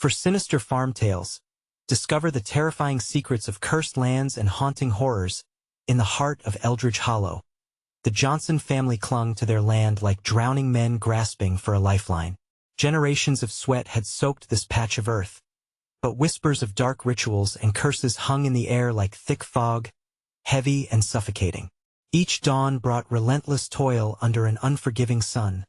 For sinister farm tales, discover the terrifying secrets of cursed lands and haunting horrors in the heart of Eldridge Hollow. The Johnson family clung to their land like drowning men grasping for a lifeline. Generations of sweat had soaked this patch of earth, but whispers of dark rituals and curses hung in the air like thick fog, heavy and suffocating. Each dawn brought relentless toil under an unforgiving sun,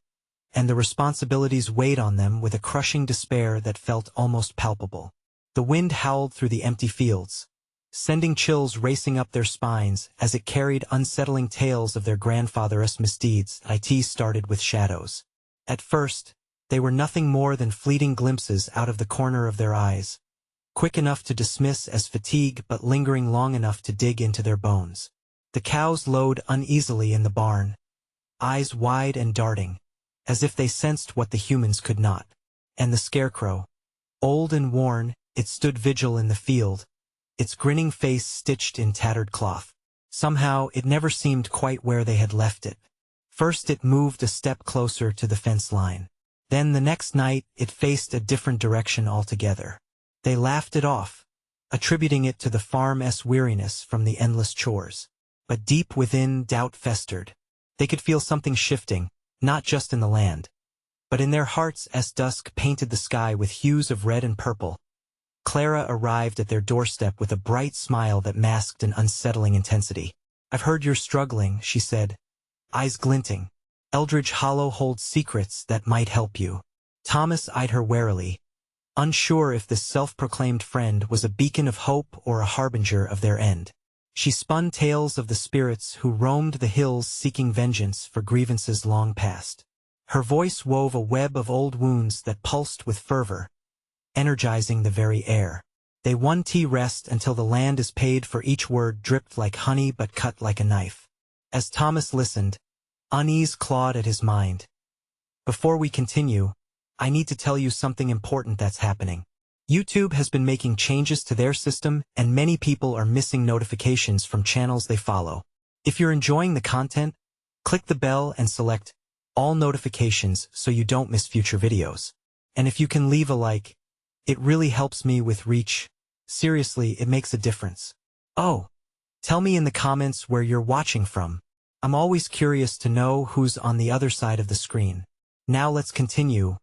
and the responsibilities weighed on them with a crushing despair that felt almost palpable. The wind howled through the empty fields, sending chills racing up their spines as it carried unsettling tales of their grandfather's misdeeds. It started with shadows. At first, they were nothing more than fleeting glimpses out of the corner of their eyes, quick enough to dismiss as fatigue but lingering long enough to dig into their bones. The cows lowed uneasily in the barn, eyes wide and darting, as if they sensed what the humans could not. And the scarecrow, old and worn, it stood vigil in the field, its grinning face stitched in tattered cloth. Somehow it never seemed quite where they had left it. First it moved a step closer to the fence line. Then the next night it faced a different direction altogether. They laughed it off, attributing it to the farm's weariness from the endless chores. But deep within doubt festered. They could feel something shifting, not just in the land, but in their hearts as dusk painted the sky with hues of red and purple. Clara arrived at their doorstep with a bright smile that masked an unsettling intensity. "I've heard you're struggling," she said, eyes glinting. "Eldridge Hollow holds secrets that might help you." Thomas eyed her warily, unsure if this self-proclaimed friend was a beacon of hope or a harbinger of their end. She spun tales of the spirits who roamed the hills seeking vengeance for grievances long past. Her voice wove a web of old wounds that pulsed with fervor, energizing the very air. "They won rest until the land is paid," for each word dripped like honey but cut like a knife. As Thomas listened, unease clawed at his mind. "Before we continue, I need to tell you something important that's happening. YouTube has been making changes to their system, and many people are missing notifications from channels they follow. If you're enjoying the content, click the bell and select all notifications so you don't miss future videos. And if you can leave a like, it really helps me with reach. Seriously, it makes a difference. Oh, tell me in the comments where you're watching from. I'm always curious to know who's on the other side of the screen. Now let's continue.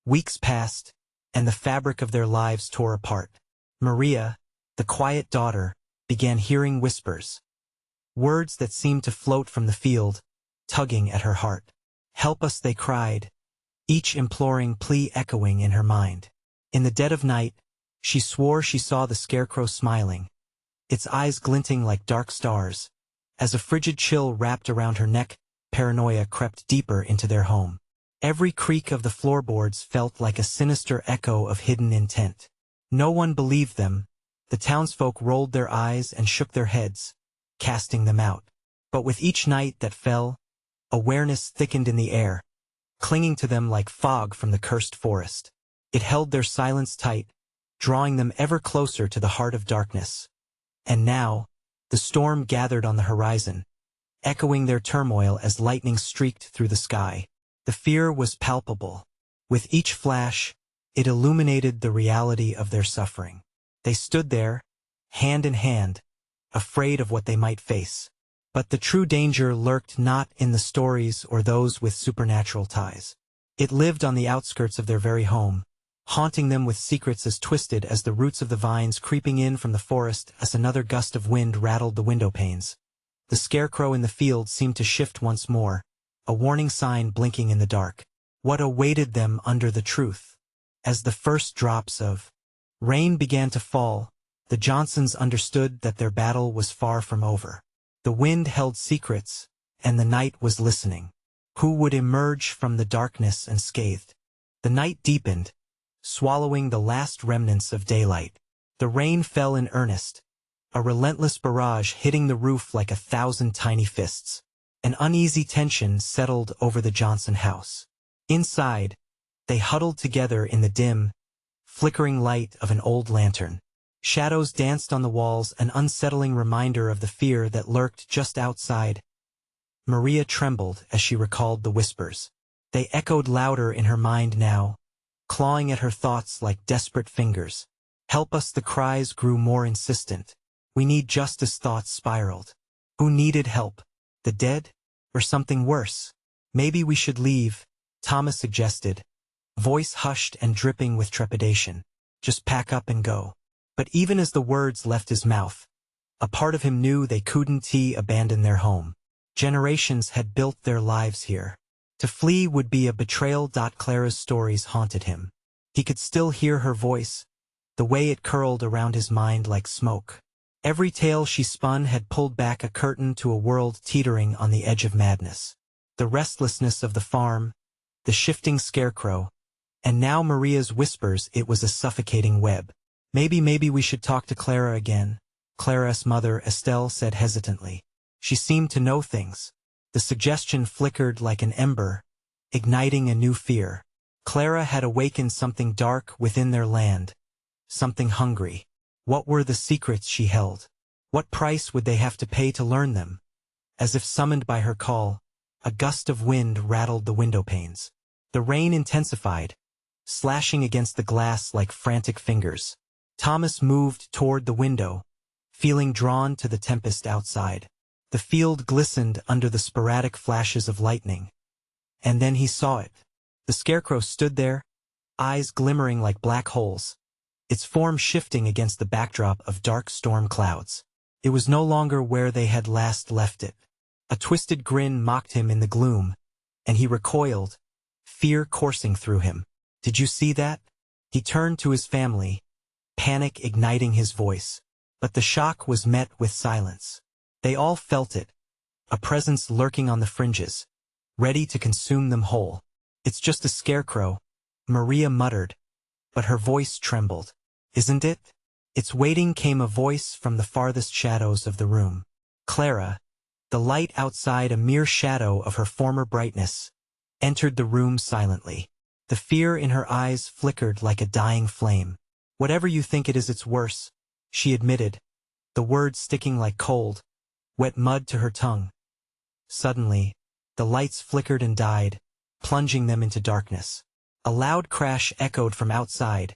Weeks passed, and the fabric of their lives tore apart. Maria, the quiet daughter, began hearing whispers. Words that seemed to float from the field, tugging at her heart. "Help us," they cried, each imploring plea echoing in her mind. In the dead of night, she swore she saw the scarecrow smiling, its eyes glinting like dark stars. As a frigid chill wrapped around her neck, paranoia crept deeper into their home. Every creak of the floorboards felt like a sinister echo of hidden intent. No one believed them. The townsfolk rolled their eyes and shook their heads, casting them out. But with each night that fell, awareness thickened in the air, clinging to them like fog from the cursed forest. It held their silence tight, drawing them ever closer to the heart of darkness. And now, the storm gathered on the horizon, echoing their turmoil as lightning streaked through the sky. The fear was palpable. With each flash, it illuminated the reality of their suffering. They stood there, hand in hand, afraid of what they might face. But the true danger lurked not in the stories or those with supernatural ties. It lived on the outskirts of their very home, haunting them with secrets as twisted as the roots of the vines creeping in from the forest as another gust of wind rattled the window panes. The scarecrow in the field seemed to shift once more, a warning sign blinking in the dark. What awaited them under the truth? As the first drops of rain began to fall, the Johnsons understood that their battle was far from over. The wind held secrets, and the night was listening. Who would emerge from the darkness unscathed? The night deepened, swallowing the last remnants of daylight. The rain fell in earnest, a relentless barrage hitting the roof like 1,000 tiny fists. An uneasy tension settled over the Johnson house. Inside, they huddled together in the dim, flickering light of an old lantern. Shadows danced on the walls, an unsettling reminder of the fear that lurked just outside. Maria trembled as she recalled the whispers. They echoed louder in her mind now, clawing at her thoughts like desperate fingers. Help us, the cries grew more insistent. We need justice, thoughts spiraled. Who needed help? The dead? Or something worse? Maybe we should leave, Thomas suggested, voice hushed and dripping with trepidation. Just pack up and go. But even as the words left his mouth, a part of him knew they couldn't abandon their home. Generations had built their lives here. To flee would be a betrayal. Clara's stories haunted him. He could still hear her voice, the way it curled around his mind like smoke. Every tale she spun had pulled back a curtain to a world teetering on the edge of madness. The restlessness of the farm, the shifting scarecrow, and now Maria's whispers. It was a suffocating web. Maybe we should talk to Clara again, Clara's mother Estelle said hesitantly. She seemed to know things. The suggestion flickered like an ember, igniting a new fear. Clara had awakened something dark within their land, something hungry. What were the secrets she held? What price would they have to pay to learn them? As if summoned by her call, a gust of wind rattled the window panes. The rain intensified, slashing against the glass like frantic fingers. Thomas moved toward the window, feeling drawn to the tempest outside. The field glistened under the sporadic flashes of lightning. And then he saw it. The scarecrow stood there, eyes glimmering like black holes, its form shifting against the backdrop of dark storm clouds. It was no longer where they had last left it. A twisted grin mocked him in the gloom, and he recoiled, fear coursing through him. Did you see that? He turned to his family, panic igniting his voice. But the shock was met with silence. They all felt it, a presence lurking on the fringes, ready to consume them whole. It's just a scarecrow, Maria muttered, but her voice trembled. Isn't it? It's waiting, came a voice from the farthest shadows of the room. Clara, the light outside a mere shadow of her former brightness, entered the room silently. The fear in her eyes flickered like a dying flame. Whatever you think it is, it's worse, she admitted, the words sticking like cold, wet mud to her tongue. Suddenly, the lights flickered and died, plunging them into darkness. A loud crash echoed from outside,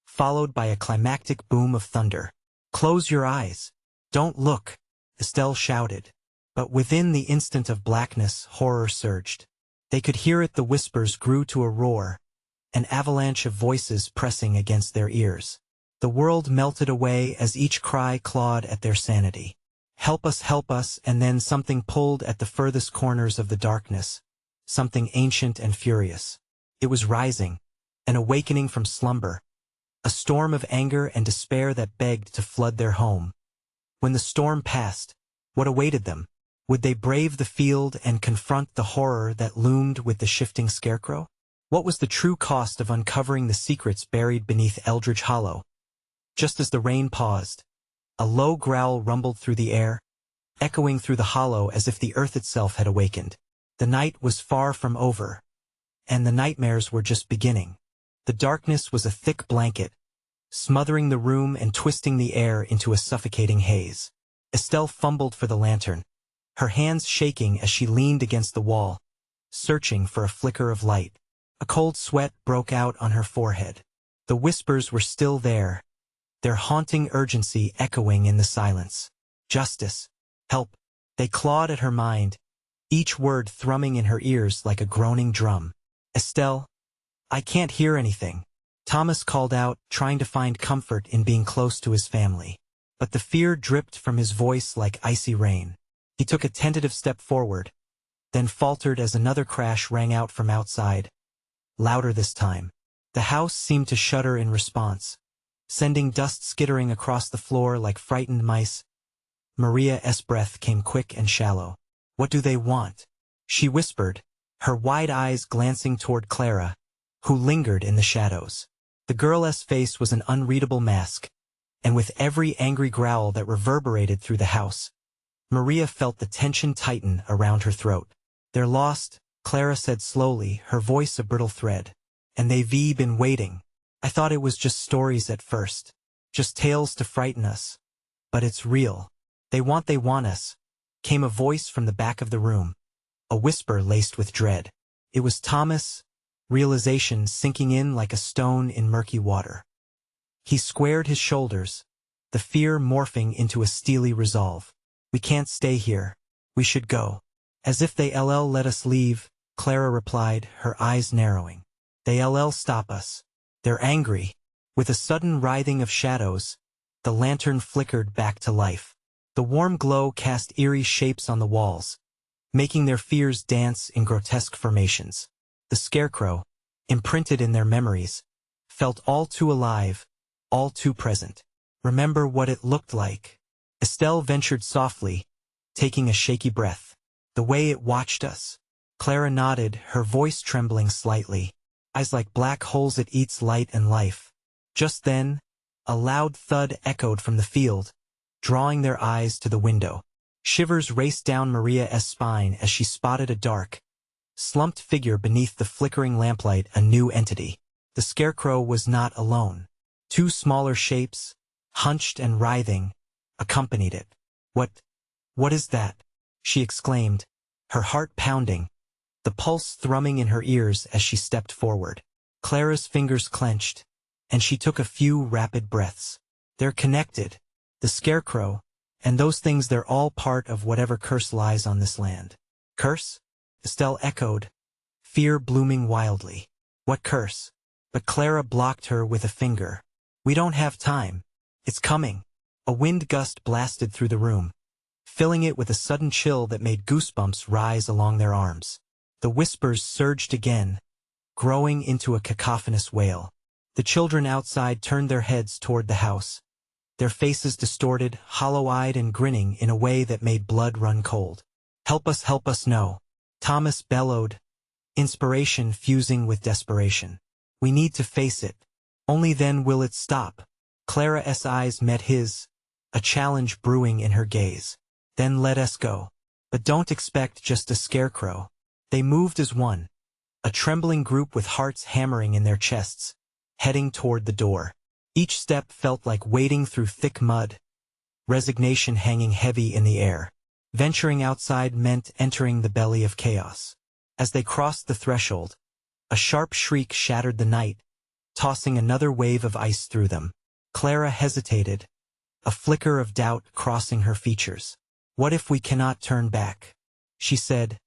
followed by a climactic boom of thunder. Close your eyes. Don't look, Estelle shouted. But within the instant of blackness, horror surged. They could hear it. The whispers grew to a roar, an avalanche of voices pressing against their ears. The world melted away as each cry clawed at their sanity. Help us, and then something pulled at the furthest corners of the darkness, something ancient and furious. It was rising, an awakening from slumber, a storm of anger and despair that begged to flood their home. When the storm passed, what awaited them? Would they brave the field and confront the horror that loomed with the shifting scarecrow? What was the true cost of uncovering the secrets buried beneath Eldridge Hollow? Just as the rain paused, a low growl rumbled through the air, echoing through the hollow as if the earth itself had awakened. The night was far from over, and the nightmares were just beginning. The darkness was a thick blanket, smothering the room and twisting the air into a suffocating haze. Estelle fumbled for the lantern, her hands shaking as she leaned against the wall, searching for a flicker of light. A cold sweat broke out on her forehead. The whispers were still there, their haunting urgency echoing in the silence. Justice. Help. They clawed at her mind, each word thrumming in her ears like a groaning drum. Estelle, I can't hear anything, Thomas called out, trying to find comfort in being close to his family. But the fear dripped from his voice like icy rain. He took a tentative step forward, then faltered as another crash rang out from outside, louder this time. The house seemed to shudder in response, sending dust skittering across the floor like frightened mice. Maria's breath came quick and shallow. What do they want? She whispered, her wide eyes glancing toward Clara, who lingered in the shadows. The girl's face was an unreadable mask, and with every angry growl that reverberated through the house, Maria felt the tension tighten around her throat. They're lost, Clara said slowly, her voice a brittle thread. And they've been waiting. I thought it was just stories at first, just tales to frighten us. But it's real. They want us, came a voice from the back of the room, a whisper laced with dread. It was Thomas, realization sinking in like a stone in murky water. He squared his shoulders, the fear morphing into a steely resolve. We can't stay here. We should go. As if they let us leave, Clara replied, her eyes narrowing. They stop us. They're angry. With a sudden writhing of shadows, the lantern flickered back to life. The warm glow cast eerie shapes on the walls, making their fears dance in grotesque formations. The scarecrow, imprinted in their memories, felt all too alive, all too present. Remember what it looked like? Estelle ventured softly, taking a shaky breath. The way it watched us. Clara nodded, her voice trembling slightly. Eyes like black holes it eats light and life. Just then, a loud thud echoed from the field, drawing their eyes to the window. Shivers raced down Maria's spine as she spotted a dark, slumped figure beneath the flickering lamplight, a new entity. The scarecrow was not alone. Two smaller shapes, hunched and writhing, accompanied it. What is that? She exclaimed, her heart pounding, the pulse thrumming in her ears as she stepped forward. Clara's fingers clenched, and she took a few rapid breaths. They're connected. The scarecrow, and those things, they're all part of whatever curse lies on this land. Curse? Estelle echoed, fear blooming wildly. What curse? But Clara blocked her with a finger. We don't have time. It's coming. A wind gust blasted through the room, filling it with a sudden chill that made goosebumps rise along their arms. The whispers surged again, growing into a cacophonous wail. The children outside turned their heads toward the house, their faces distorted, hollow-eyed and grinning in a way that made blood run cold. Help us, no. Thomas bellowed, inspiration fusing with desperation. We need to face it. Only then will it stop. Clara's eyes met his, a challenge brewing in her gaze. Then let us go. But don't expect just a scarecrow. They moved as one, a trembling group with hearts hammering in their chests, heading toward the door. Each step felt like wading through thick mud, resignation hanging heavy in the air. Venturing outside meant entering the belly of chaos. As they crossed the threshold, a sharp shriek shattered the night, tossing another wave of ice through them. Clara hesitated, a flicker of doubt crossing her features. What if we cannot turn back? She said,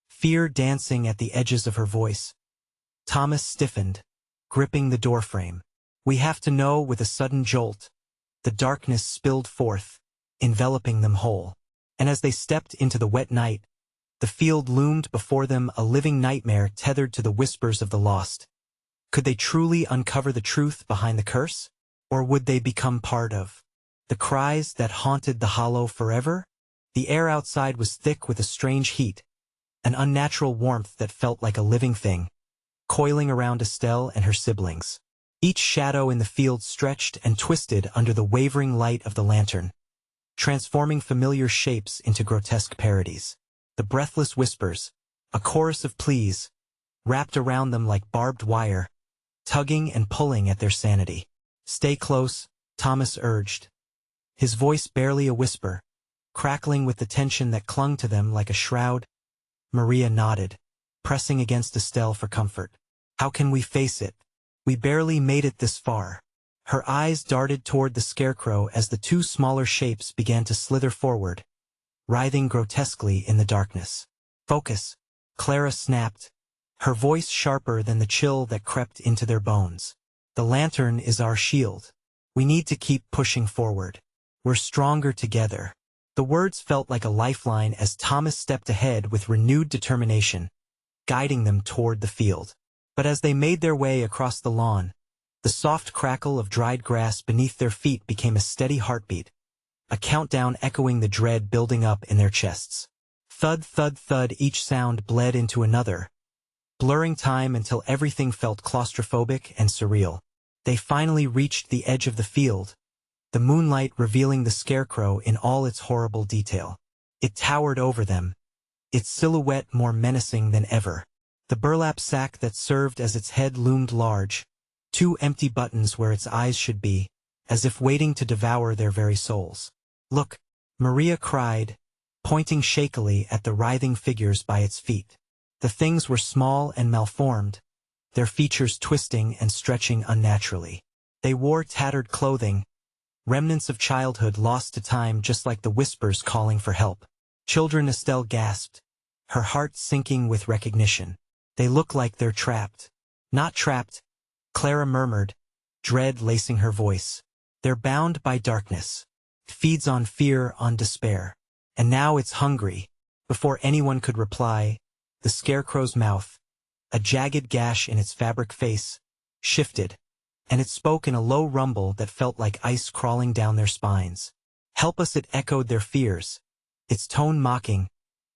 fear dancing at the edges of her voice. Thomas stiffened, gripping the doorframe. We have to know. With a sudden jolt, the darkness spilled forth, enveloping them whole. And as they stepped into the wet night, the field loomed before them, a living nightmare tethered to the whispers of the lost. Could they truly uncover the truth behind the curse? Or would they become part of the cries that haunted the hollow forever? The air outside was thick with a strange heat, an unnatural warmth that felt like a living thing, coiling around Estelle and her siblings. Each shadow in the field stretched and twisted under the wavering light of the lantern, transforming familiar shapes into grotesque parodies. The breathless whispers, a chorus of pleas, wrapped around them like barbed wire, tugging and pulling at their sanity. Stay close, Thomas urged, his voice barely a whisper, crackling with the tension that clung to them like a shroud. Maria nodded, pressing against Estelle for comfort. How can we face it? We barely made it this far. Her eyes darted toward the scarecrow as the two smaller shapes began to slither forward, writhing grotesquely in the darkness. Focus, Clara snapped, her voice sharper than the chill that crept into their bones. The lantern is our shield. We need to keep pushing forward. We're stronger together. The words felt like a lifeline as Thomas stepped ahead with renewed determination, guiding them toward the field. But as they made their way across the lawn, the soft crackle of dried grass beneath their feet became a steady heartbeat, a countdown echoing the dread building up in their chests. Thud, thud, thud, each sound bled into another, blurring time until everything felt claustrophobic and surreal. They finally reached the edge of the field, the moonlight revealing the scarecrow in all its horrible detail. It towered over them, its silhouette more menacing than ever. The burlap sack that served as its head loomed large, two empty buttons where its eyes should be, as if waiting to devour their very souls. Look, Maria cried, pointing shakily at the writhing figures by its feet. The things were small and malformed, their features twisting and stretching unnaturally. They wore tattered clothing, remnants of childhood lost to time, just like the whispers calling for help. "Children," Estelle gasped, her heart sinking with recognition. "They look like they're trapped." "Not trapped," Clara murmured, dread lacing her voice. "They're bound by darkness. It feeds on fear, on despair. And now it's hungry." Before anyone could reply, the scarecrow's mouth, a jagged gash in its fabric face, shifted, and it spoke in a low rumble that felt like ice crawling down their spines. "Help us," it echoed their fears, its tone mocking,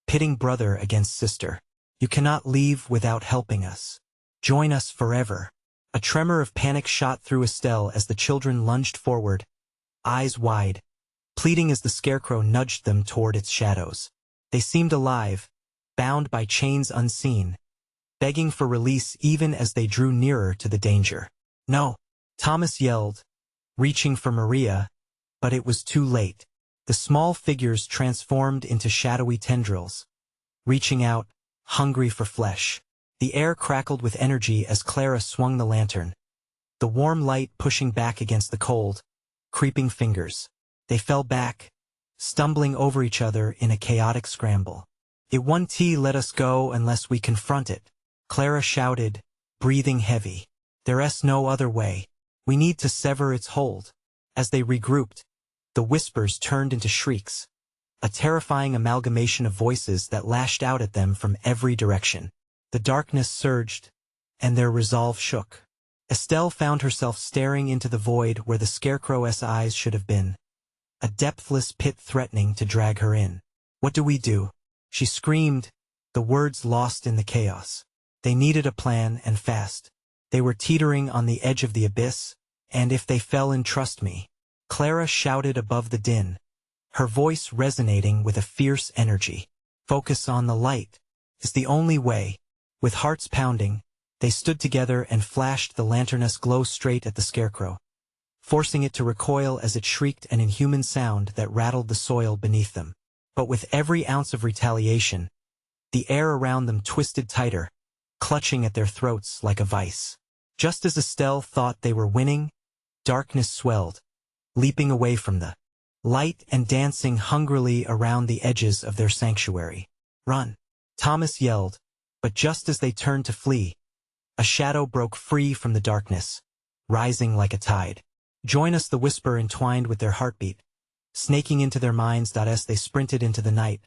pitting brother against sister. "You cannot leave without helping us. Join us forever." A tremor of panic shot through Estelle as the children lunged forward, eyes wide, pleading as the scarecrow nudged them toward its shadows. They seemed alive, bound by chains unseen, begging for release even as they drew nearer to the danger. "No!" Thomas yelled, reaching for Maria, but it was too late. The small figures transformed into shadowy tendrils, reaching out, hungry for flesh. The air crackled with energy as Clara swung the lantern, the warm light pushing back against the cold, creeping fingers. They fell back, stumbling over each other in a chaotic scramble. "It won't let us go unless we confront it," Clara shouted, breathing heavy. "There's no other way. We need to sever its hold." As they regrouped, the whispers turned into shrieks, a terrifying amalgamation of voices that lashed out at them from every direction. The darkness surged, and their resolve shook. Estelle found herself staring into the void where the scarecrow's eyes should have been, a depthless pit threatening to drag her in. "What do we do?" she screamed, the words lost in the chaos. They needed a plan, and fast. They were teetering on the edge of the abyss, and if they fell in, trust me. Clara shouted above the din, her voice resonating with a fierce energy. "Focus on the light. It's the only way." With hearts pounding, they stood together and flashed the lantern's glow straight at the scarecrow, forcing it to recoil as it shrieked an inhuman sound that rattled the soil beneath them. But with every ounce of retaliation, the air around them twisted tighter, clutching at their throats like a vice. Just as Estelle thought they were winning, darkness swelled, leaping away from the light and dancing hungrily around the edges of their sanctuary. "Run!" Thomas yelled, but just as they turned to flee, a shadow broke free from the darkness, rising like a tide. "Join us," the whisper entwined with their heartbeat, snaking into their minds. As they sprinted into the night,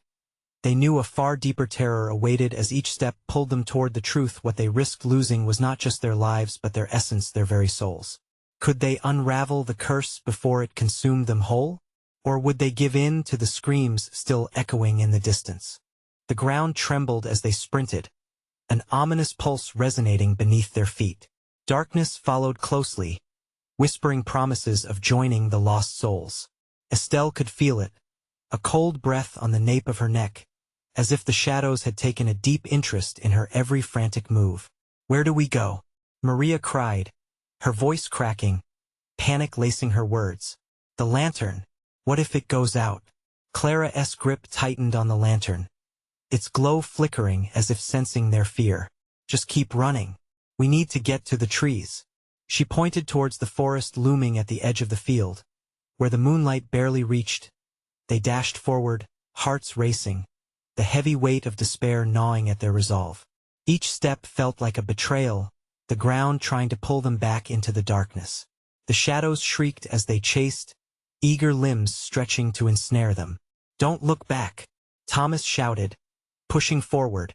they knew a far deeper terror awaited as each step pulled them toward the truth. What they risked losing was not just their lives but their essence, their very souls. Could they unravel the curse before it consumed them whole? Or would they give in to the screams still echoing in the distance? The ground trembled as they sprinted, an ominous pulse resonating beneath their feet. Darkness followed closely, whispering promises of joining the lost souls. Estelle could feel it, a cold breath on the nape of her neck, as if the shadows had taken a deep interest in her every frantic move. "Where do we go?" Maria cried, her voice cracking, panic lacing her words. "The lantern. What if it goes out?" Clara's grip tightened on the lantern, its glow flickering as if sensing their fear. "Just keep running. We need to get to the trees." She pointed towards the forest looming at the edge of the field, where the moonlight barely reached. They dashed forward, hearts racing, the heavy weight of despair gnawing at their resolve. Each step felt like a betrayal, the ground trying to pull them back into the darkness. The shadows shrieked as they chased, eager limbs stretching to ensnare them. "Don't look back," Thomas shouted, pushing forward,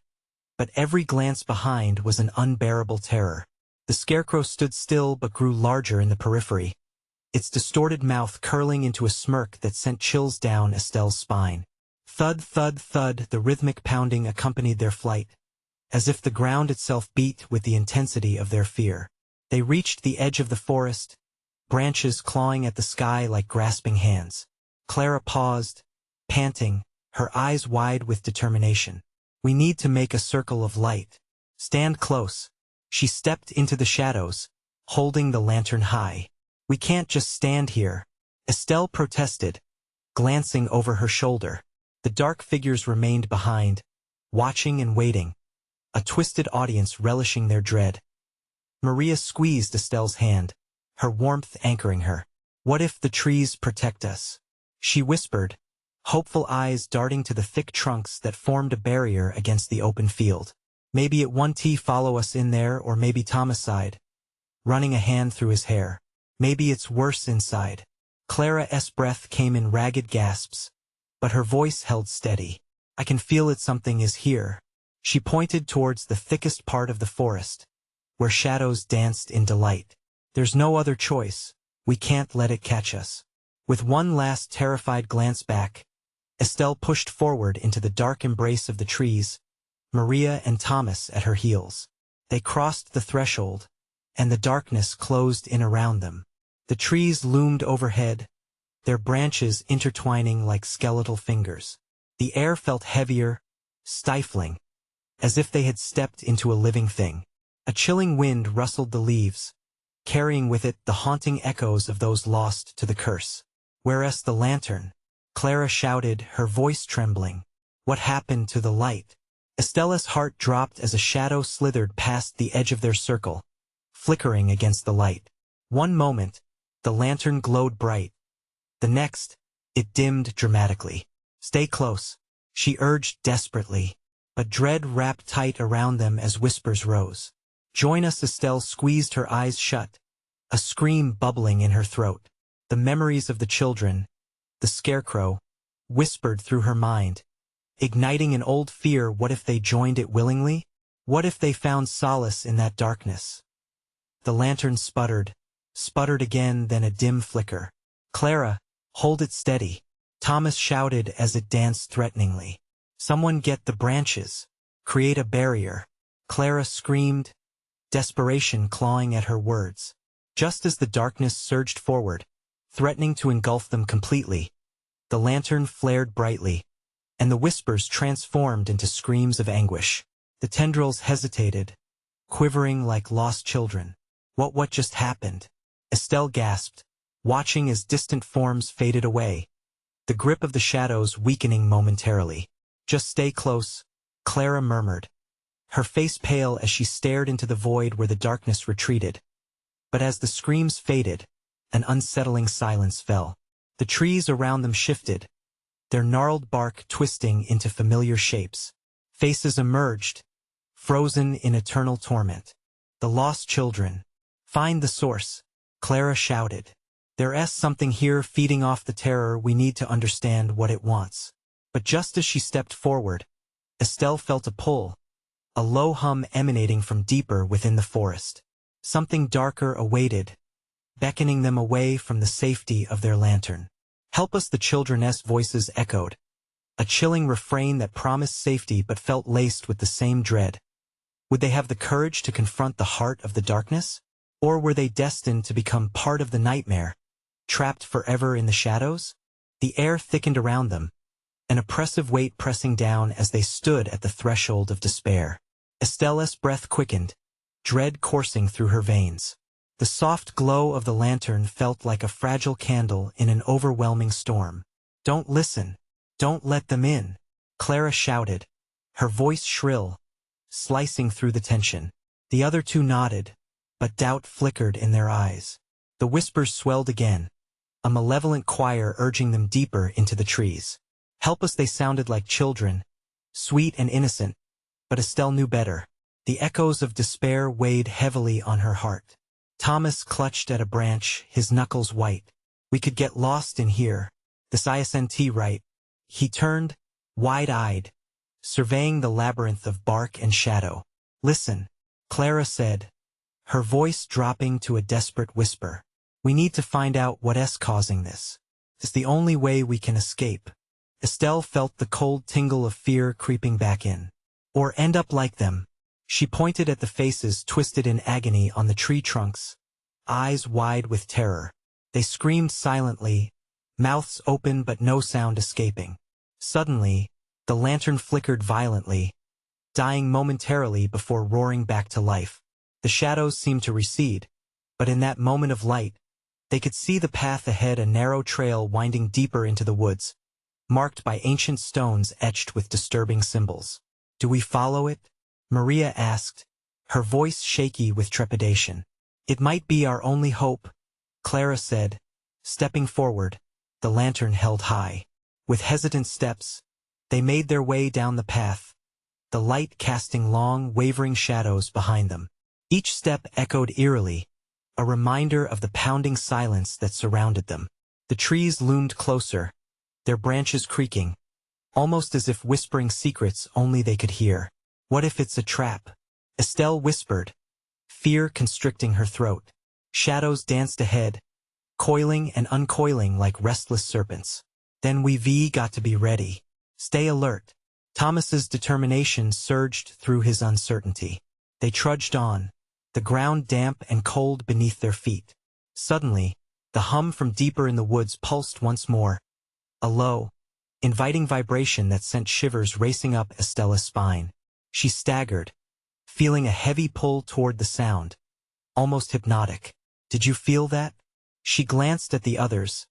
but every glance behind was an unbearable terror. The scarecrow stood still but grew larger in the periphery, its distorted mouth curling into a smirk that sent chills down Estelle's spine. Thud, thud, thud, the rhythmic pounding accompanied their flight, as if the ground itself beat with the intensity of their fear. They reached the edge of the forest, branches clawing at the sky like grasping hands. Clara paused, panting, her eyes wide with determination. "We need to make a circle of light. Stand close." She stepped into the shadows, holding the lantern high. "We can't just stand here," Estelle protested, glancing over her shoulder. The dark figures remained behind, watching and waiting, a twisted audience relishing their dread. Maria squeezed Estelle's hand, her warmth anchoring her. What if the trees protect us? She whispered, hopeful eyes darting to the thick trunks that formed a barrier against the open field. Maybe it won't follow us in there, or maybe Thomas sighed, running a hand through his hair. Maybe it's worse inside. Clara's breath came in ragged gasps, but her voice held steady. I can feel it, something is here. She pointed towards the thickest part of the forest, where shadows danced in delight. There's no other choice. We can't let it catch us. With one last terrified glance back, Estelle pushed forward into the dark embrace of the trees, Maria and Thomas at her heels. They crossed the threshold, and the darkness closed in around them. The trees loomed overhead, their branches intertwining like skeletal fingers. The air felt heavier, stifling, as if they had stepped into a living thing. A chilling wind rustled the leaves, carrying with it the haunting echoes of those lost to the curse. Where's the lantern? Clara shouted, her voice trembling. What happened to the light? Estelle's heart dropped as a shadow slithered past the edge of their circle, flickering against the light. One moment, the lantern glowed bright. The next, it dimmed dramatically. Stay close, she urged desperately, but dread wrapped tight around them as whispers rose. Join us. Estelle squeezed her eyes shut, a scream bubbling in her throat. The memories of the children, the scarecrow, whispered through her mind, igniting an old fear. What if they joined it willingly? What if they found solace in that darkness? The lantern sputtered again, then a dim flicker. Clara, hold it steady, Thomas shouted as it danced threateningly. Someone get the branches. Create a barrier. Clara screamed, desperation clawing at her words. Just as the darkness surged forward, threatening to engulf them completely, the lantern flared brightly, and the whispers transformed into screams of anguish. The tendrils hesitated, quivering like lost children. What just happened? Estelle gasped, watching as distant forms faded away, the grip of the shadows weakening momentarily. Just stay close, Clara murmured, her face pale as she stared into the void where the darkness retreated. But as the screams faded, an unsettling silence fell. The trees around them shifted, their gnarled bark twisting into familiar shapes. Faces emerged, frozen in eternal torment. The lost children. Find the source, Clara shouted. There's something here feeding off the terror. We need to understand what it wants. But just as she stepped forward, Estelle felt a pull, a low hum emanating from deeper within the forest. Something darker awaited, beckoning them away from the safety of their lantern. Help us, the children's voices echoed, a chilling refrain that promised safety but felt laced with the same dread. Would they have the courage to confront the heart of the darkness? Or were they destined to become part of the nightmare, trapped forever in the shadows? The air thickened around them, an oppressive weight pressing down as they stood at the threshold of despair. Estelle's breath quickened, dread coursing through her veins. The soft glow of the lantern felt like a fragile candle in an overwhelming storm. Don't listen. Don't let them in, Clara shouted, her voice shrill, slicing through the tension. The other two nodded, but doubt flickered in their eyes. The whispers swelled again, a malevolent choir urging them deeper into the trees. Help us, they sounded like children, sweet and innocent, but Estelle knew better. The echoes of despair weighed heavily on her heart. Thomas clutched at a branch, his knuckles white. We could get lost in here. This isn't right. He turned, wide-eyed, surveying the labyrinth of bark and shadow. Listen, Clara said, her voice dropping to a desperate whisper. We need to find out what's causing this. It's the only way we can escape. Estelle felt the cold tingle of fear creeping back in. Or end up like them. She pointed at the faces twisted in agony on the tree trunks, eyes wide with terror. They screamed silently, mouths open but no sound escaping. Suddenly, the lantern flickered violently, dying momentarily before roaring back to life. The shadows seemed to recede, but in that moment of light, they could see the path ahead, a narrow trail winding deeper into the woods, marked by ancient stones etched with disturbing symbols. Do we follow it? Maria asked, her voice shaky with trepidation. "It might be our only hope," Clara said, stepping forward, the lantern held high. With hesitant steps, they made their way down the path, the light casting long, wavering shadows behind them. Each step echoed eerily, a reminder of the pounding silence that surrounded them. The trees loomed closer, their branches creaking, almost as if whispering secrets only they could hear. "What if it's a trap?" Estelle whispered, fear constricting her throat. Shadows danced ahead, coiling and uncoiling like restless serpents. "Then we've got to be ready. Stay alert." Thomas's determination surged through his uncertainty. They trudged on, the ground damp and cold beneath their feet. Suddenly, the hum from deeper in the woods pulsed once more, a low, inviting vibration that sent shivers racing up Estella's spine. She staggered, feeling a heavy pull toward the sound, almost hypnotic. "Did you feel that?" She glanced at the others.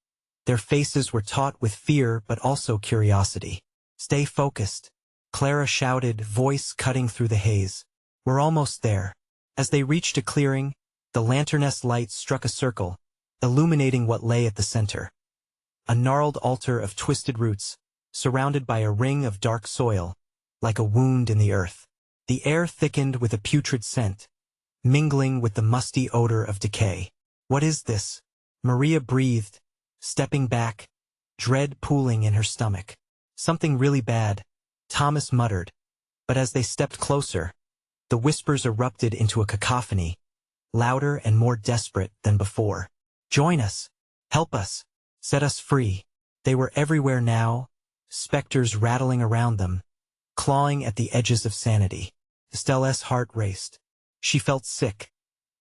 Their faces were taut with fear but also curiosity. "Stay focused," Clara shouted, voice cutting through the haze. "We're almost there." As they reached a clearing, the lantern's light struck a circle, illuminating what lay at the center. A gnarled altar of twisted roots, surrounded by a ring of dark soil, like a wound in the earth. The air thickened with a putrid scent, mingling with the musty odor of decay. "What is this?" Maria breathed, stepping back, dread pooling in her stomach. "Something really bad," Thomas muttered, but as they stepped closer, the whispers erupted into a cacophony, louder and more desperate than before. "Join us! Help us! Set us free!" They were everywhere now, specters rattling around them, clawing at the edges of sanity. Estelle's heart raced. She felt sick.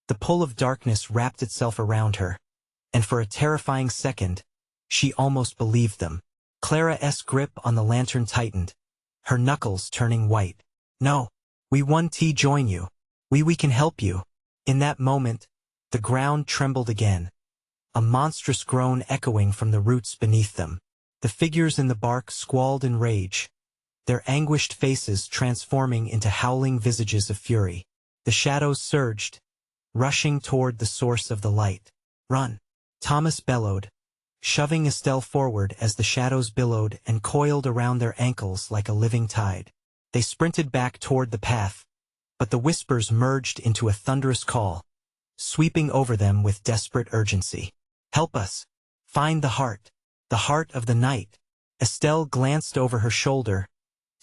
The pull of darkness wrapped itself around her, and for a terrifying second, she almost believed them. Clara's grip on the lantern tightened, her knuckles turning white. "No, we want to join you. We can help you." In that moment, the ground trembled again, a monstrous groan echoing from the roots beneath them. The figures in the bark squalled in rage, their anguished faces transforming into howling visages of fury. The shadows surged, rushing toward the source of the light. "Run!" Thomas bellowed, shoving Estelle forward as the shadows billowed and coiled around their ankles like a living tide. They sprinted back toward the path, but the whispers merged into a thunderous call, sweeping over them with desperate urgency. "Help us! Find the heart of the night!" Estelle glanced over her shoulder,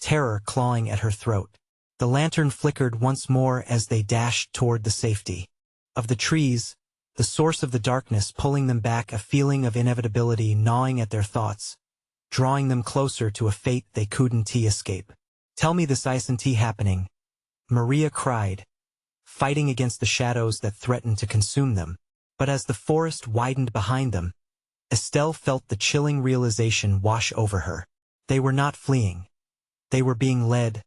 terror clawing at her throat. The lantern flickered once more as they dashed toward the safety of the trees, the source of the darkness pulling them back, a feeling of inevitability gnawing at their thoughts, drawing them closer to a fate they couldn't escape. "Tell me this isn't happening," Maria cried, fighting against the shadows that threatened to consume them. But as the forest widened behind them, Estelle felt the chilling realization wash over her. They were not fleeing. They were being led,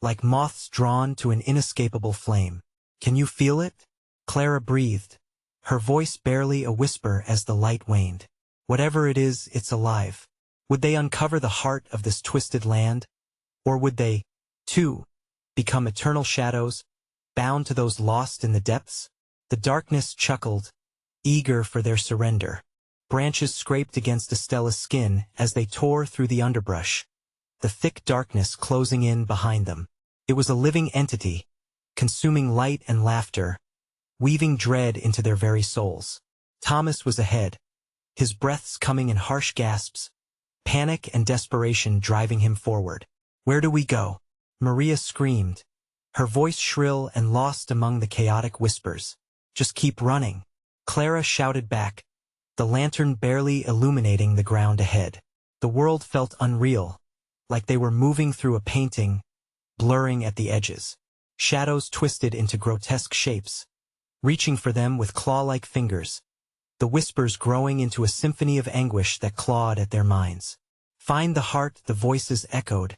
like moths drawn to an inescapable flame. "Can you feel it?" Clara breathed, her voice barely a whisper as the light waned. "Whatever it is, it's alive." Would they uncover the heart of this twisted land? Or would they, too, become eternal shadows, bound to those lost in the depths? The darkness chuckled, eager for their surrender. Branches scraped against Estella's skin as they tore through the underbrush, the thick darkness closing in behind them. It was a living entity, consuming light and laughter, weaving dread into their very souls. Thomas was ahead, his breaths coming in harsh gasps, panic and desperation driving him forward. "Where do we go?" Maria screamed, her voice shrill and lost among the chaotic whispers. "Just keep running," Clara shouted back, the lantern barely illuminating the ground ahead. The world felt unreal, like they were moving through a painting, blurring at the edges. Shadows twisted into grotesque shapes, reaching for them with claw-like fingers, the whispers growing into a symphony of anguish that clawed at their minds. "Find the heart," the voices echoed,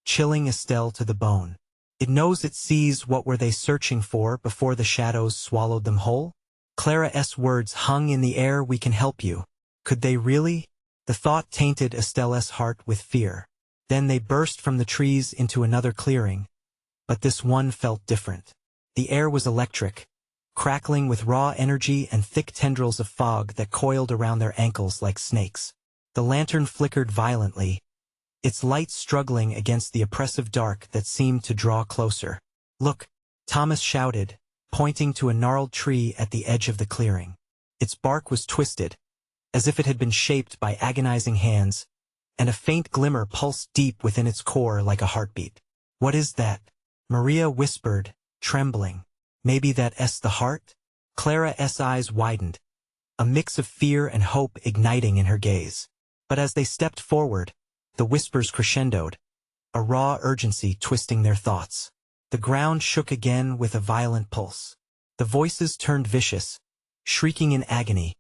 chilling Estelle to the bone. "It knows it sees what were they searching for before the shadows swallowed them whole?" Clara's words hung in the air. "We can help you." Could they really? The thought tainted Estelle's heart with fear. Then they burst from the trees into another clearing, but this one felt different. The air was electric, crackling with raw energy and thick tendrils of fog that coiled around their ankles like snakes. The lantern flickered violently, its light struggling against the oppressive dark that seemed to draw closer. "Look," Thomas shouted, pointing to a gnarled tree at the edge of the clearing. Its bark was twisted, as if it had been shaped by agonizing hands, and a faint glimmer pulsed deep within its core like a heartbeat. "What is that?" Maria whispered, trembling. "Maybe that's the heart?" Clara's eyes widened, a mix of fear and hope igniting in her gaze. But as they stepped forward, the whispers crescendoed, a raw urgency twisting their thoughts. The ground shook again with a violent pulse. The voices turned vicious, shrieking in agony,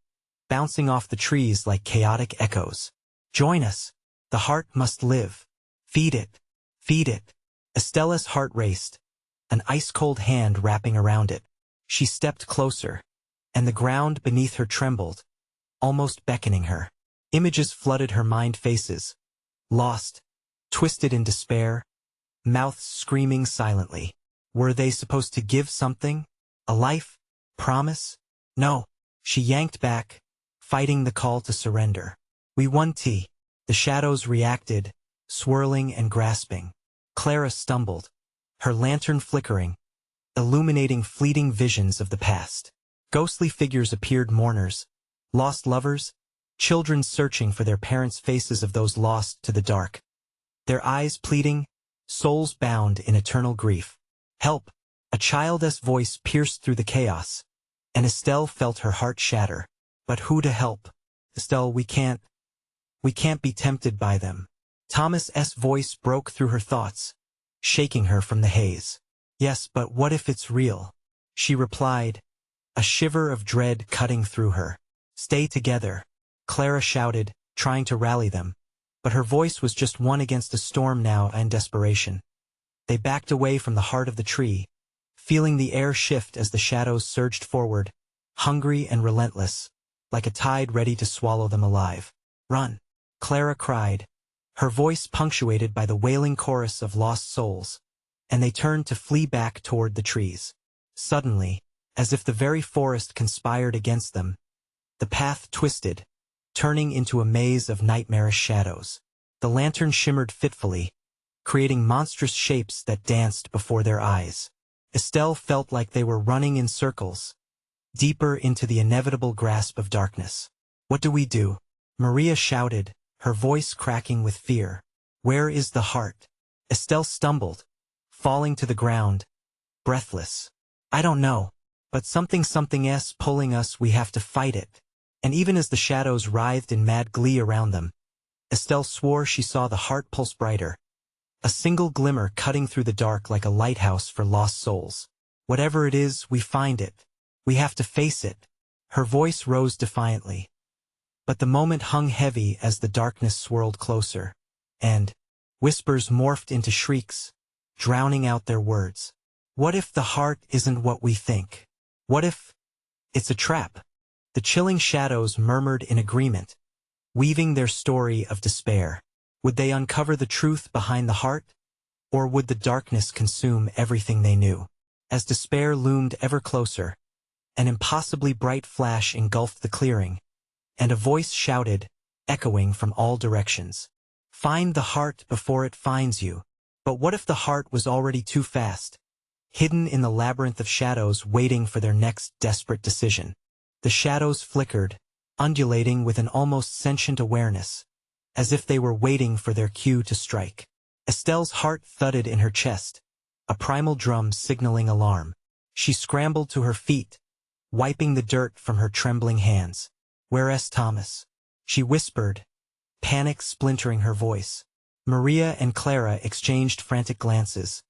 bouncing off the trees like chaotic echoes. "Join us! The heart must live! Feed it! Feed it!" Estella's heart raced, an ice-cold hand wrapping around it. She stepped closer, and the ground beneath her trembled, almost beckoning her. Images flooded her mind, faces, lost, twisted in despair, mouths screaming silently. Were they supposed to give something? A life? Promise? No. She yanked back, fighting the call to surrender. "We won, T." The shadows reacted, swirling and grasping. Clara stumbled, her lantern flickering, illuminating fleeting visions of the past. Ghostly figures appeared, mourners, lost lovers, children searching for their parents' faces of those lost to the dark. Their eyes pleading, souls bound in eternal grief. "Help!" A child's voice pierced through the chaos, and Estelle felt her heart shatter. But who to help? "Estelle, we can't be tempted by them." Thomas's voice broke through her thoughts, shaking her from the haze. "Yes, but what if it's real?" she replied, a shiver of dread cutting through her. "Stay together," Clara shouted, trying to rally them. But her voice was just one against a storm now and desperation. They backed away from the heart of the tree, feeling the air shift as the shadows surged forward, hungry and relentless, like a tide ready to swallow them alive. "Run!" Clara cried, her voice punctuated by the wailing chorus of lost souls, and they turned to flee back toward the trees. Suddenly, as if the very forest conspired against them, the path twisted, turning into a maze of nightmarish shadows. The lantern shimmered fitfully, creating monstrous shapes that danced before their eyes. Estelle felt like they were running in circles, deeper into the inevitable grasp of darkness. "What do we do?" Maria shouted, her voice cracking with fear. "Where is the heart?" Estelle stumbled, falling to the ground, breathless. "I don't know, but something's pulling us. We have to fight it." And even as the shadows writhed in mad glee around them, Estelle swore she saw the heart pulse brighter, a single glimmer cutting through the dark like a lighthouse for lost souls. "Whatever it is, we find it. We have to face it." Her voice rose defiantly. But the moment hung heavy as the darkness swirled closer, and whispers morphed into shrieks, drowning out their words. "What if the heart isn't what we think? What if it's a trap?" The chilling shadows murmured in agreement, weaving their story of despair. Would they uncover the truth behind the heart, or would the darkness consume everything they knew? As despair loomed ever closer, an impossibly bright flash engulfed the clearing, and a voice shouted, echoing from all directions, "Find the heart before it finds you." But what if the heart was already too fast, hidden in the labyrinth of shadows waiting for their next desperate decision? The shadows flickered, undulating with an almost sentient awareness, as if they were waiting for their cue to strike. Estelle's heart thudded in her chest, a primal drum signaling alarm. She scrambled to her feet, wiping the dirt from her trembling hands. "Where's Thomas?" she whispered, panic splintering her voice. Maria and Clara exchanged frantic glances,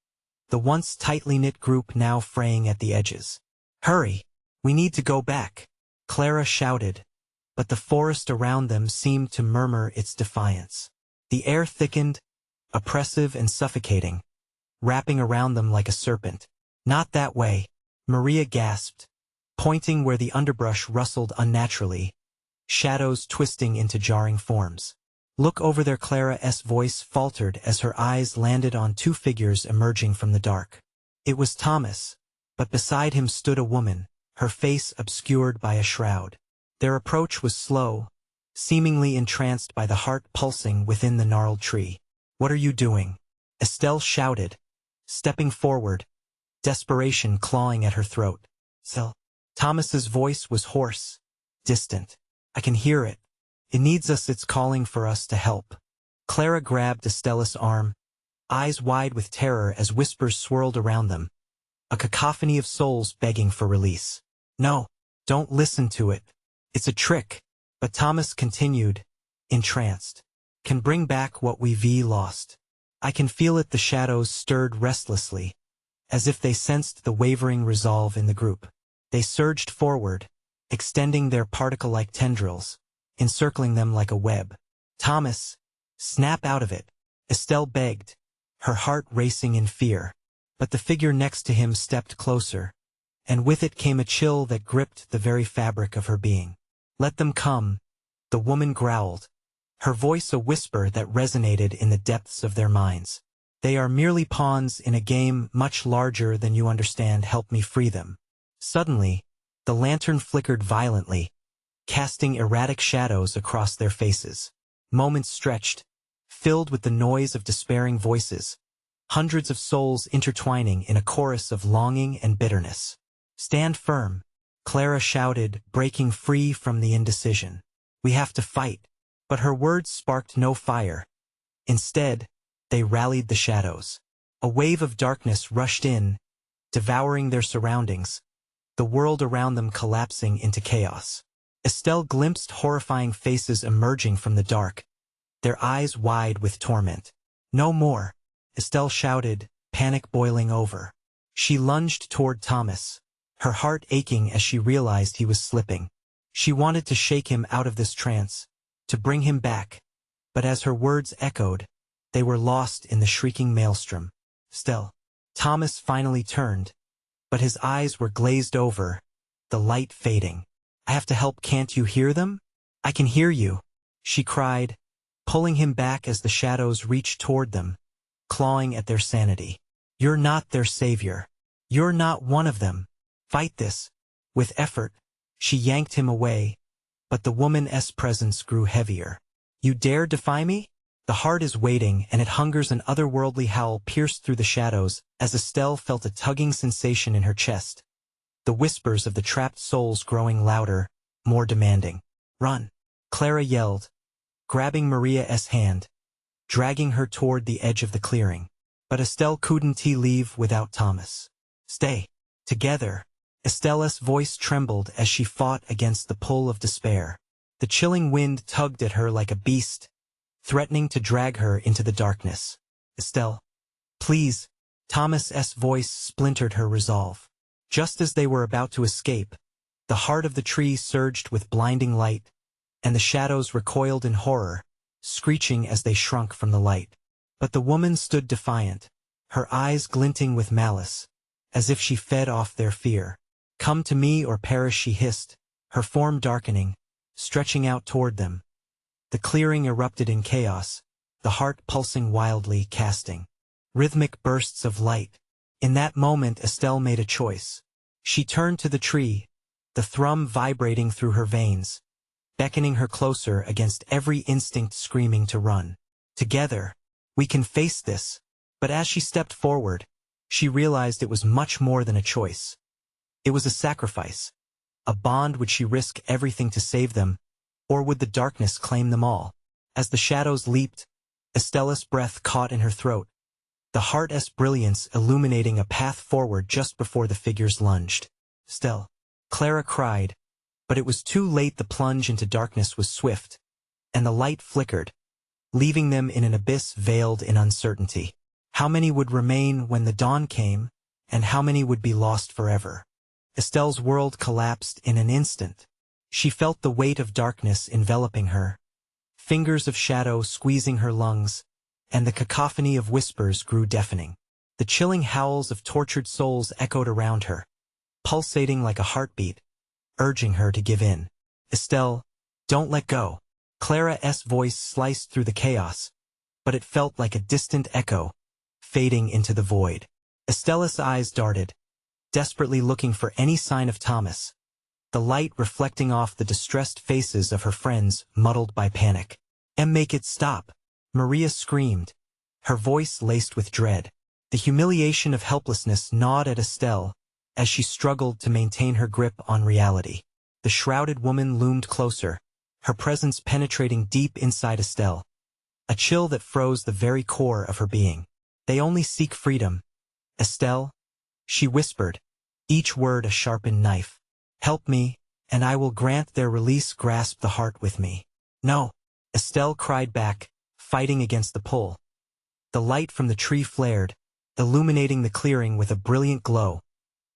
the once tightly knit group now fraying at the edges. "Hurry! We need to go back!" Clara shouted, but the forest around them seemed to murmur its defiance. The air thickened, oppressive and suffocating, wrapping around them like a serpent. "Not that way," Maria gasped, pointing where the underbrush rustled unnaturally, shadows twisting into jarring forms. "Look over there." Clara's voice faltered as her eyes landed on two figures emerging from the dark. It was Thomas, but beside him stood a woman, her face obscured by a shroud. Their approach was slow, seemingly entranced by the heart pulsing within the gnarled tree. "What are you doing?" Estelle shouted, stepping forward, desperation clawing at her throat. "Still." Thomas's voice was hoarse, distant. "I can hear it. It needs us, it's calling for us to help." Clara grabbed Estella's arm, eyes wide with terror as whispers swirled around them, a cacophony of souls begging for release. "No, don't listen to it. It's a trick." But Thomas continued, entranced. "Can bring back what we've lost. I can feel it." The shadows stirred restlessly, as if they sensed the wavering resolve in the group. They surged forward, extending their particle-like tendrils, encircling them like a web. "Thomas, snap out of it," Estelle begged, her heart racing in fear. But the figure next to him stepped closer, and with it came a chill that gripped the very fabric of her being. "Let them come," the woman growled, her voice a whisper that resonated in the depths of their minds. "They are merely pawns in a game much larger than you understand. Help me free them." Suddenly, the lantern flickered violently, casting erratic shadows across their faces. Moments stretched, filled with the noise of despairing voices, hundreds of souls intertwining in a chorus of longing and bitterness. "Stand firm," Clara shouted, breaking free from the indecision. "We have to fight." But her words sparked no fire. Instead, they rallied the shadows. A wave of darkness rushed in, devouring their surroundings, the world around them collapsing into chaos. Estelle glimpsed horrifying faces emerging from the dark, their eyes wide with torment. "No more," Estelle shouted, panic boiling over. She lunged toward Thomas, her heart aching as she realized he was slipping. She wanted to shake him out of this trance, to bring him back, but as her words echoed, they were lost in the shrieking maelstrom. "Estelle." Thomas finally turned, but his eyes were glazed over, the light fading. "I have to help. Can't you hear them?" "I can hear you," she cried, pulling him back as the shadows reached toward them, clawing at their sanity. "You're not their savior. You're not one of them. Fight this." With effort, she yanked him away, but the woman's presence grew heavier. "You dare defy me?" The heart is waiting, and it hungers. An otherworldly howl pierced through the shadows as Estelle felt a tugging sensation in her chest, the whispers of the trapped souls growing louder, more demanding. "Run!" Clara yelled, grabbing Maria's hand, dragging her toward the edge of the clearing. But Estelle couldn't leave without Thomas. "Stay together." Estelle's voice trembled as she fought against the pull of despair. The chilling wind tugged at her like a beast, threatening to drag her into the darkness. "Estelle, please." Thomas's voice splintered her resolve. Just as they were about to escape, the heart of the tree surged with blinding light, and the shadows recoiled in horror, screeching as they shrunk from the light. But the woman stood defiant, her eyes glinting with malice, as if she fed off their fear. "Come to me or perish," she hissed, her form darkening, stretching out toward them. The clearing erupted in chaos, the heart pulsing wildly, casting rhythmic bursts of light. In that moment Estelle made a choice. She turned to the tree, the thrum vibrating through her veins, beckoning her closer against every instinct screaming to run. "Together, we can face this." But as she stepped forward, she realized it was much more than a choice. It was a sacrifice, a bond. Would she risk everything to save them, or would the darkness claim them all? As the shadows leaped, Estelle's breath caught in her throat, the heart's brilliance illuminating a path forward just before the figures lunged. "Estelle," Clara cried, but it was too late. The plunge into darkness was swift, and the light flickered, leaving them in an abyss veiled in uncertainty. How many would remain when the dawn came, and how many would be lost forever? Estelle's world collapsed in an instant. She felt the weight of darkness enveloping her, fingers of shadow squeezing her lungs, and the cacophony of whispers grew deafening. The chilling howls of tortured souls echoed around her, pulsating like a heartbeat, urging her to give in. "Estelle, don't let go." Clara's voice sliced through the chaos, but it felt like a distant echo, fading into the void. Estelle's eyes darted, desperately looking for any sign of Thomas, the light reflecting off the distressed faces of her friends muddled by panic. Make it stop," Maria screamed, her voice laced with dread. The humiliation of helplessness gnawed at Estelle as she struggled to maintain her grip on reality. The shrouded woman loomed closer, her presence penetrating deep inside Estelle, a chill that froze the very core of her being. "They only seek freedom, Estelle," she whispered, each word a sharpened knife. "Help me, and I will grant their release." "Grasp the heart with me." "No," Estelle cried back, fighting against the pull. The light from the tree flared, illuminating the clearing with a brilliant glow,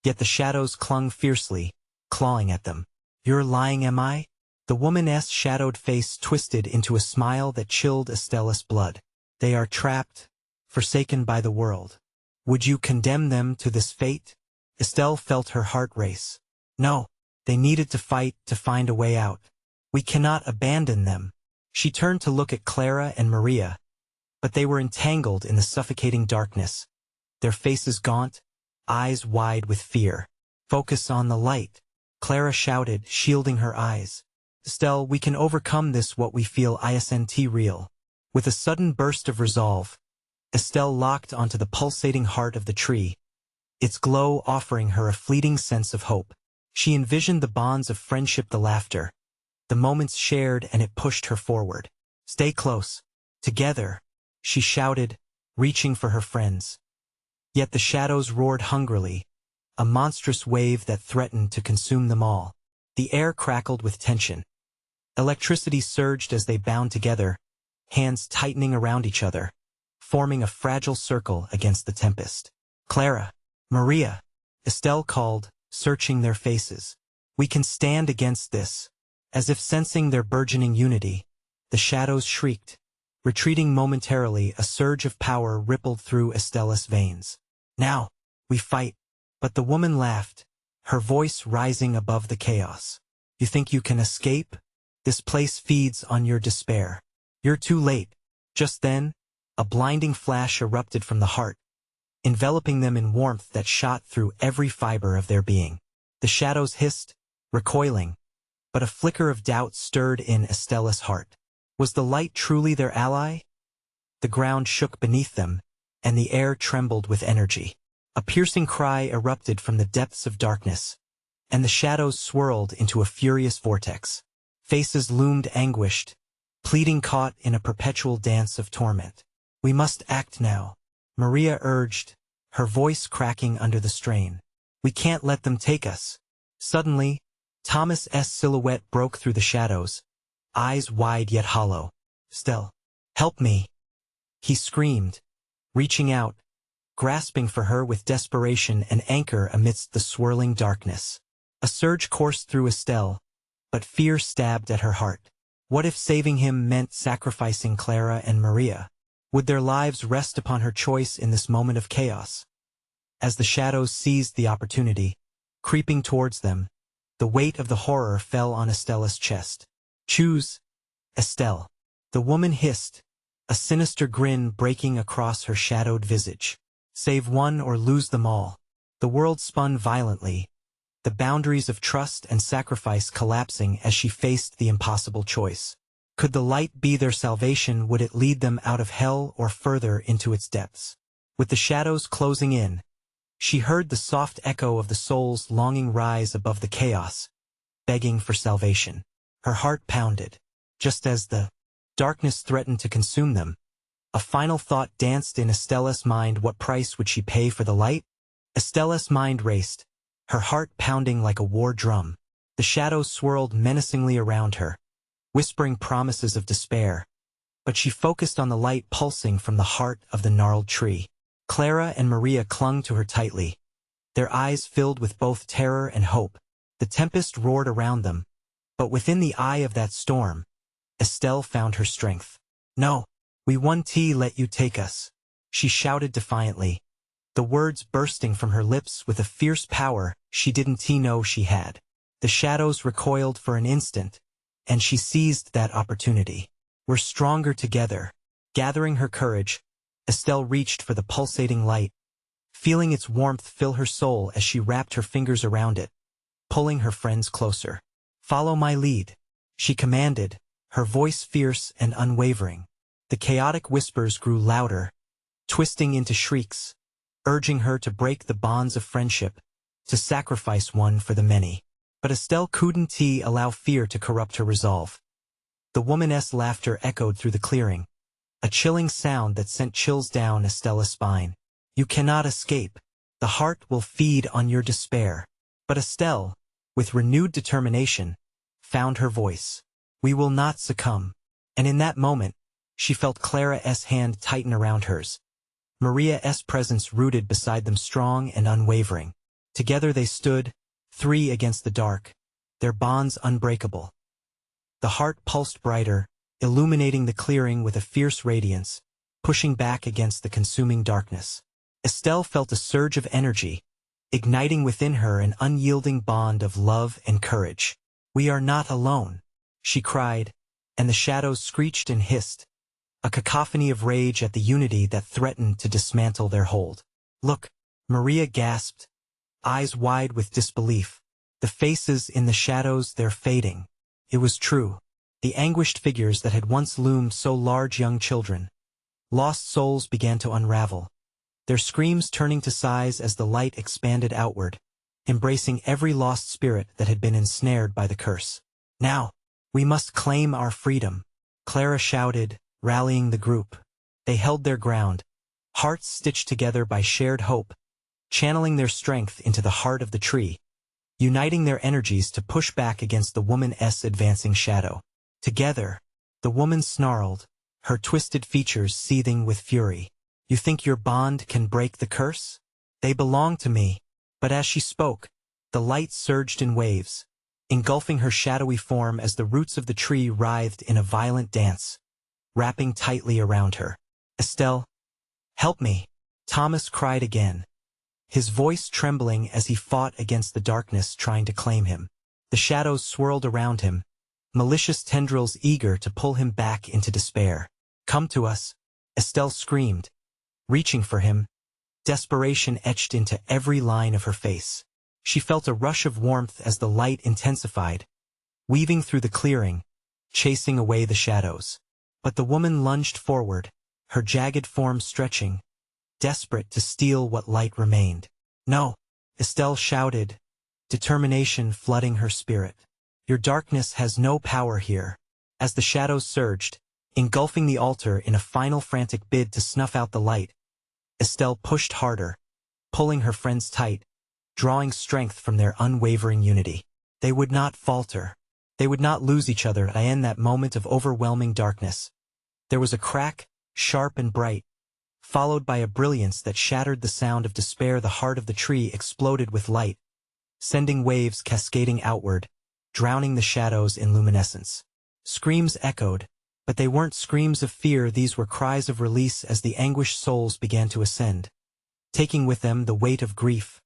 yet the shadows clung fiercely, clawing at them. "You're lying, am I?" The woman's shadowed face twisted into a smile that chilled Estelle's blood. "They are trapped, forsaken by the world. Would you condemn them to this fate?" Estelle felt her heart race. "No, they needed to fight to find a way out. We cannot abandon them." She turned to look at Clara and Maria, but they were entangled in the suffocating darkness, their faces gaunt, eyes wide with fear. "Focus on the light," Clara shouted, shielding her eyes. "Estelle, we can overcome this. What we feel isn't real." With a sudden burst of resolve, Estelle locked onto the pulsating heart of the tree, its glow offering her a fleeting sense of hope. She envisioned the bonds of friendship, the laughter, the moments shared, and it pushed her forward. "Stay close. Together," she shouted, reaching for her friends. Yet the shadows roared hungrily, a monstrous wave that threatened to consume them all. The air crackled with tension. Electricity surged as they bound together, hands tightening around each other, forming a fragile circle against the tempest. "Clara, Maria," Estelle called, searching their faces. "We can stand against this." As if sensing their burgeoning unity, the shadows shrieked. Retreating momentarily, a surge of power rippled through Estelle's veins. "Now, we fight." But the woman laughed, her voice rising above the chaos. "You think you can escape? This place feeds on your despair. You're too late." Just then, a blinding flash erupted from the heart, enveloping them in warmth that shot through every fiber of their being. The shadows hissed, recoiling, but a flicker of doubt stirred in Estelle's heart. Was the light truly their ally? The ground shook beneath them, and the air trembled with energy. A piercing cry erupted from the depths of darkness, and the shadows swirled into a furious vortex. Faces loomed anguished, pleading, caught in a perpetual dance of torment. "We must act now," Maria urged, her voice cracking under the strain. "We can't let them take us." Suddenly, Thomas's silhouette broke through the shadows, eyes wide yet hollow. "Estelle, help me," he screamed, reaching out, grasping for her with desperation, an anchor amidst the swirling darkness. A surge coursed through Estelle, but fear stabbed at her heart. What if saving him meant sacrificing Clara and Maria? Would their lives rest upon her choice in this moment of chaos? As the shadows seized the opportunity, creeping towards them, the weight of the horror fell on Estelle's chest. "Choose, Estelle," the woman hissed, a sinister grin breaking across her shadowed visage. "Save one or lose them all." The world spun violently, the boundaries of trust and sacrifice collapsing as she faced the impossible choice. Could the light be their salvation? Would it lead them out of hell or further into its depths? With the shadows closing in, she heard the soft echo of the soul's longing rise above the chaos, begging for salvation. Her heart pounded. Just as the darkness threatened to consume them, a final thought danced in Estelle's mind. What price would she pay for the light? Estelle's mind raced, her heart pounding like a war drum. The shadows swirled menacingly around her, whispering promises of despair, but she focused on the light pulsing from the heart of the gnarled tree. Clara and Maria clung to her tightly, their eyes filled with both terror and hope. The tempest roared around them, but within the eye of that storm, Estelle found her strength. "No, we won't let you take us," she shouted defiantly, the words bursting from her lips with a fierce power she didn't know she had. The shadows recoiled for an instant, and she seized that opportunity. "We're stronger together." Gathering her courage, Estelle reached for the pulsating light, feeling its warmth fill her soul as she wrapped her fingers around it, pulling her friends closer. "Follow my lead," she commanded, her voice fierce and unwavering. The chaotic whispers grew louder, twisting into shrieks, urging her to break the bonds of friendship, to sacrifice one for the many. But Estelle couldn't allow fear to corrupt her resolve. The woman's laughter echoed through the clearing, a chilling sound that sent chills down Estelle's spine. "You cannot escape. The heart will feed on your despair." But Estelle, with renewed determination, found her voice. "We will not succumb." And in that moment, she felt Clara's hand tighten around hers, Maria's presence rooted beside them strong and unwavering. Together they stood, three against the dark, their bonds unbreakable. The heart pulsed brighter, illuminating the clearing with a fierce radiance, pushing back against the consuming darkness. Estelle felt a surge of energy, igniting within her an unyielding bond of love and courage. "We are not alone," she cried, and the shadows screeched and hissed, a cacophony of rage at the unity that threatened to dismantle their hold. "Look," Maria gasped, eyes wide with disbelief. "The faces in the shadows, they're fading." It was true. The anguished figures that had once loomed so large, young children, lost souls, began to unravel, their screams turning to sighs as the light expanded outward, embracing every lost spirit that had been ensnared by the curse. "Now, we must claim our freedom," Clara shouted, rallying the group. They held their ground, hearts stitched together by shared hope, channeling their strength into the heart of the tree, uniting their energies to push back against the woman's advancing shadow. Together, the woman snarled, her twisted features seething with fury. "You think your bond can break the curse? They belong to me." But as she spoke, the light surged in waves, engulfing her shadowy form as the roots of the tree writhed in a violent dance, wrapping tightly around her. "Estelle, help me," Thomas cried again, his voice trembling as he fought against the darkness trying to claim him. The shadows swirled around him, malicious tendrils eager to pull him back into despair. "Come to us," Estelle screamed, reaching for him, desperation etched into every line of her face. She felt a rush of warmth as the light intensified, weaving through the clearing, chasing away the shadows. But the woman lunged forward, her jagged form stretching, desperate to steal what light remained. "No," Estelle shouted, determination flooding her spirit. "Your darkness has no power here." As the shadows surged, engulfing the altar in a final frantic bid to snuff out the light, Estelle pushed harder, pulling her friends tight, drawing strength from their unwavering unity. They would not falter. They would not lose each other in that moment of overwhelming darkness. There was a crack, sharp and bright, followed by a brilliance that shattered the sound of despair. The heart of the tree exploded with light, sending waves cascading outward, drowning the shadows in luminescence. Screams echoed, but they weren't screams of fear. These were cries of release as the anguished souls began to ascend, taking with them the weight of grief.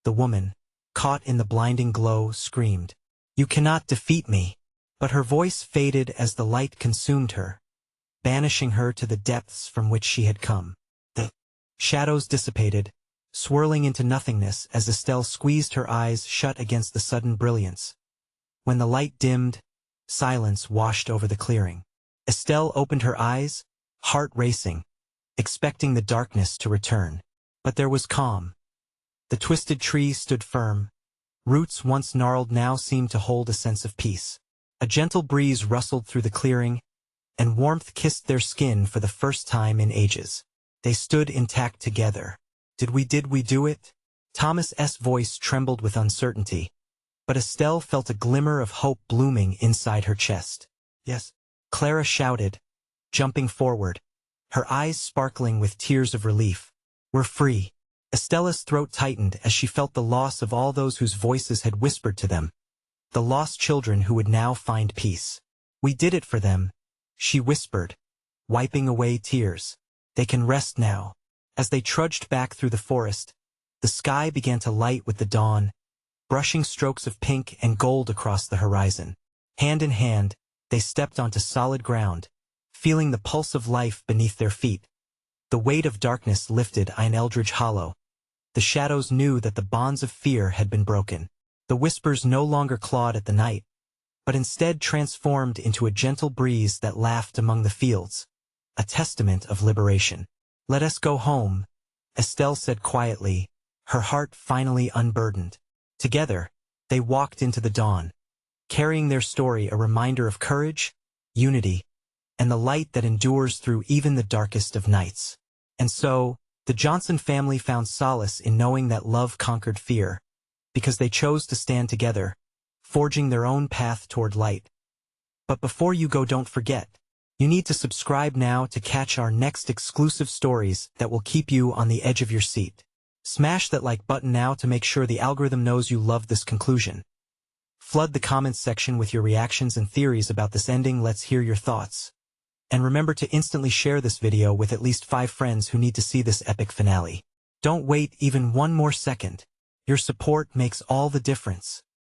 The woman, caught in the blinding glow, screamed, "You cannot defeat me!" But her voice faded as the light consumed her, banishing her to the depths from which she had come. The shadows dissipated, swirling into nothingness as Estelle squeezed her eyes shut against the sudden brilliance. When the light dimmed, silence washed over the clearing. Estelle opened her eyes, heart racing, expecting the darkness to return. But there was calm. The twisted tree stood firm. Roots once gnarled now seemed to hold a sense of peace. A gentle breeze rustled through the clearing, and warmth kissed their skin for the first time in ages. They stood intact together. Did we do it?" Thomas's voice trembled with uncertainty, but Estelle felt a glimmer of hope blooming inside her chest. "Yes," Clara shouted, jumping forward, her eyes sparkling with tears of relief. "We're free." Estella's throat tightened as she felt the loss of all those whose voices had whispered to them, the lost children who would now find peace. "We did it for them," she whispered, wiping away tears. "They can rest now." As they trudged back through the forest, the sky began to light with the dawn, brushing strokes of pink and gold across the horizon. Hand in hand, they stepped onto solid ground, feeling the pulse of life beneath their feet. The weight of darkness lifted in Eldridge Hollow, the shadows knew that the bonds of fear had been broken. The whispers no longer clawed at the night, but instead transformed into a gentle breeze that laughed among the fields, a testament of liberation. "Let us go home," Estelle said quietly, her heart finally unburdened. Together, they walked into the dawn, carrying their story a reminder of courage, unity, and the light that endures through even the darkest of nights. And so, the Johnson family found solace in knowing that love conquered fear, because they chose to stand together, forging their own path toward light. But before you go, don't forget, you need to subscribe now to catch our next exclusive stories that will keep you on the edge of your seat. Smash that like button now to make sure the algorithm knows you love this conclusion. Flood the comments section with your reactions and theories about this ending. Let's hear your thoughts. And remember to instantly share this video with at least 5 friends who need to see this epic finale. Don't wait even one more second. Your support makes all the difference.